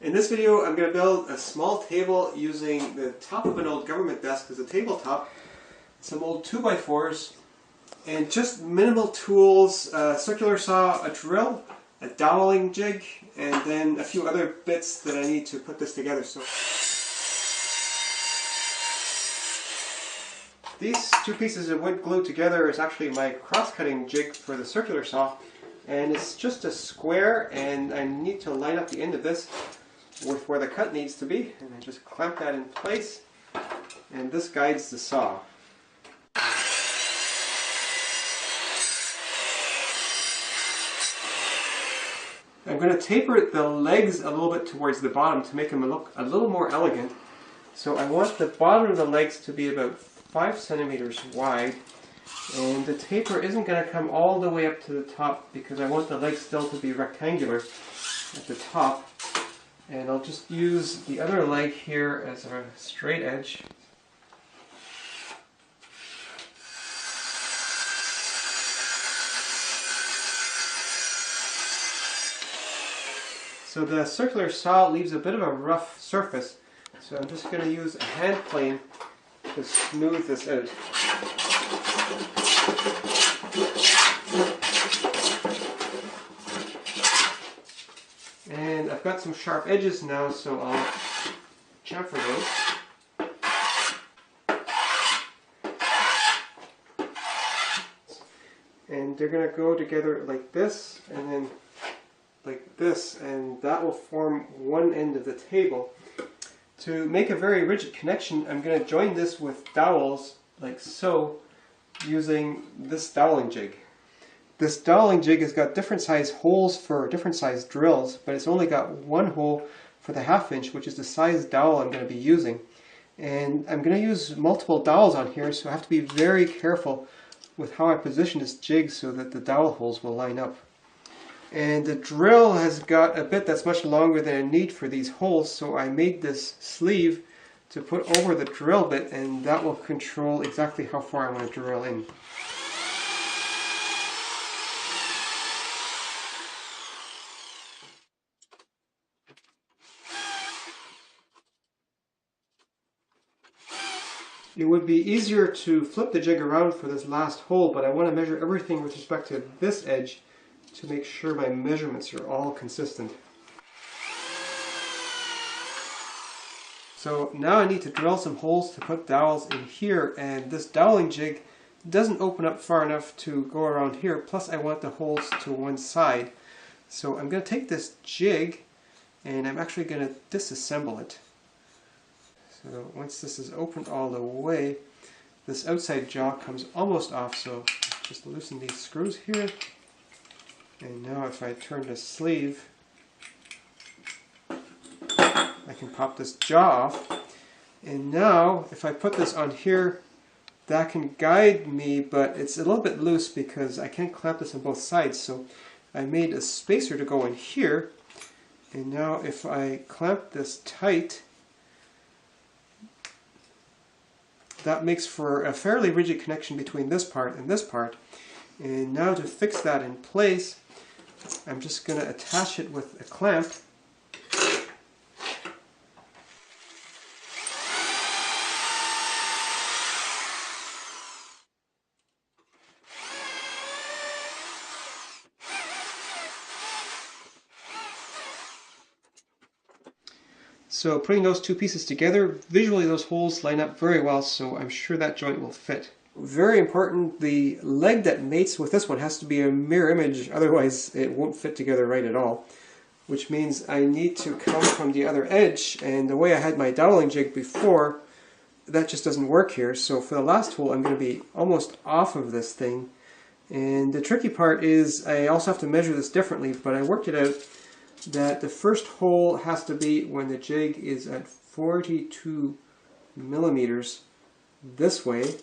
In this video, I'm going to build a small table using the top of an old government desk as a tabletop, some old 2x4s, and just minimal tools, a circular saw, a drill, a doweling jig, and then a few other bits that I need to put this together. So these two pieces of wood glued together is actually my cross-cutting jig for the circular saw, and it's just a square, and I need to line up the end of this with where the cut needs to be, and I just clamp that in place, and this guides the saw. I'm going to taper the legs a little bit towards the bottom to make them look a little more elegant. So I want the bottom of the legs to be about 5 centimeters wide, and the taper isn't going to come all the way up to the top because I want the legs still to be rectangular at the top. And I'll just use the other leg here as a straight edge. So the circular saw leaves a bit of a rough surface, so I'm just going to use a hand plane to smooth this out. And I've got some sharp edges now, so I'll chamfer those. And they're going to go together like this, and then like this, and that will form one end of the table. To make a very rigid connection, I'm going to join this with dowels, like so, using this doweling jig. This doweling jig has got different size holes for different size drills, but it's only got one hole for the 1/2 inch, which is the size dowel I'm going to be using. And I'm going to use multiple dowels on here, so I have to be very careful with how I position this jig so that the dowel holes will line up. And the drill has got a bit that's much longer than I need for these holes, so I made this sleeve to put over the drill bit, and that will control exactly how far I want to drill in. It would be easier to flip the jig around for this last hole, but I want to measure everything with respect to this edge to make sure my measurements are all consistent. So now I need to drill some holes to put dowels in here, and this doweling jig doesn't open up far enough to go around here, plus I want the holes to one side. So I'm going to take this jig and I'm actually going to disassemble it. So once this is opened all the way, this outside jaw comes almost off, so just loosen these screws here. And now if I turn the sleeve, I can pop this jaw off. And now if I put this on here, that can guide me, but it's a little bit loose because I can't clamp this on both sides. So I made a spacer to go in here. And now if I clamp this tight, that makes for a fairly rigid connection between this part and this part. And now to fix that in place, I'm just going to attach it with a clamp. So putting those two pieces together, visually those holes line up very well, so I'm sure that joint will fit. Very important, the leg that mates with this one has to be a mirror image, otherwise it won't fit together right at all. Which means I need to come from the other edge, and the way I had my doweling jig before, that just doesn't work here. So for the last hole I'm going to be almost off of this thing. And the tricky part is I also have to measure this differently, but I worked it out that the first hole has to be when the jig is at 42 millimeters this way.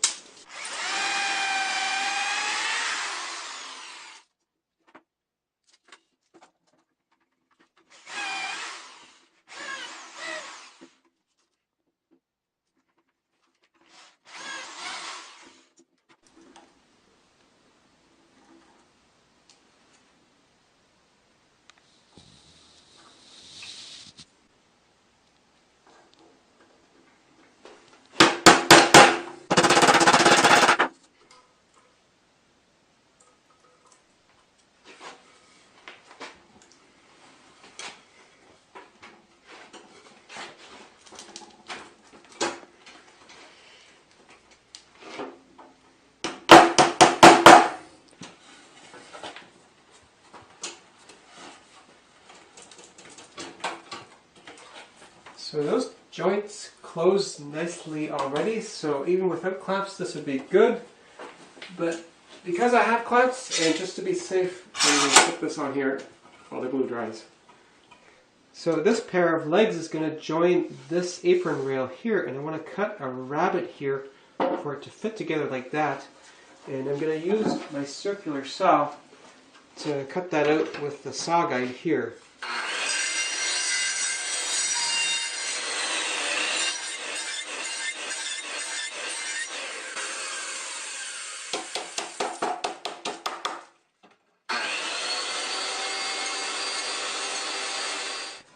So those joints close nicely already, so even without clamps this would be good. But because I have clamps, and just to be safe, I'm going to put this on here while the glue dries. So this pair of legs is going to join this apron rail here, and I want to cut a rabbet here for it to fit together like that. And I'm going to use my circular saw to cut that out with the saw guide here.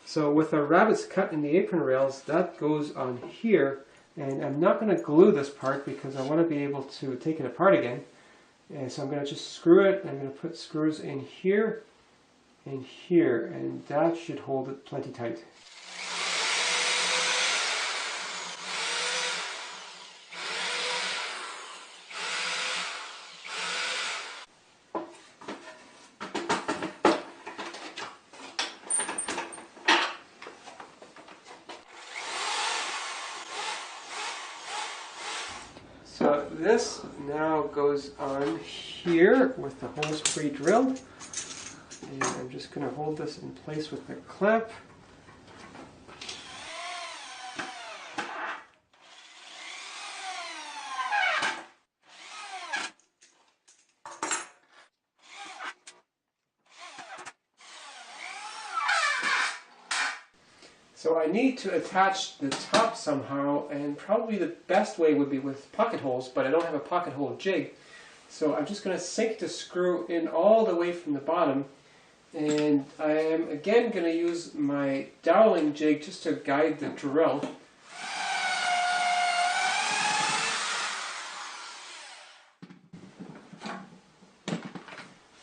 So with the rabbets cut in the apron rails, that goes on here, and I'm not going to glue this part because I want to be able to take it apart again. And so I'm going to just screw it, and I'm going to put screws in here and here, and that should hold it plenty tight. So this now goes on here with the holes pre-drilled, and I'm just going to hold this in place with the clamp. So I need to attach the top somehow, and probably the best way would be with pocket holes, but I don't have a pocket hole jig. So I'm just going to sink the screw in all the way from the bottom, and I am again going to use my doweling jig just to guide the drill.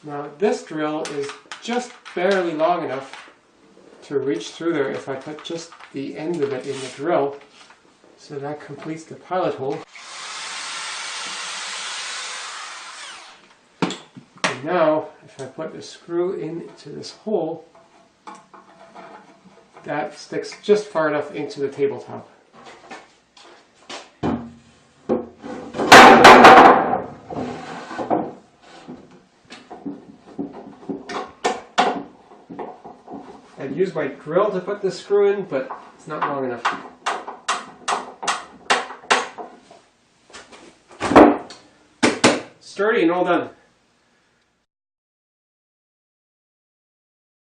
Now this drill is just barely long enough to reach through there if I put just the end of it in the drill. So that completes the pilot hole. And now if I put the screw into this hole, that sticks just far enough into the tabletop. I'd use my drill to put the screw in, but it's not long enough. Sturdy and all done.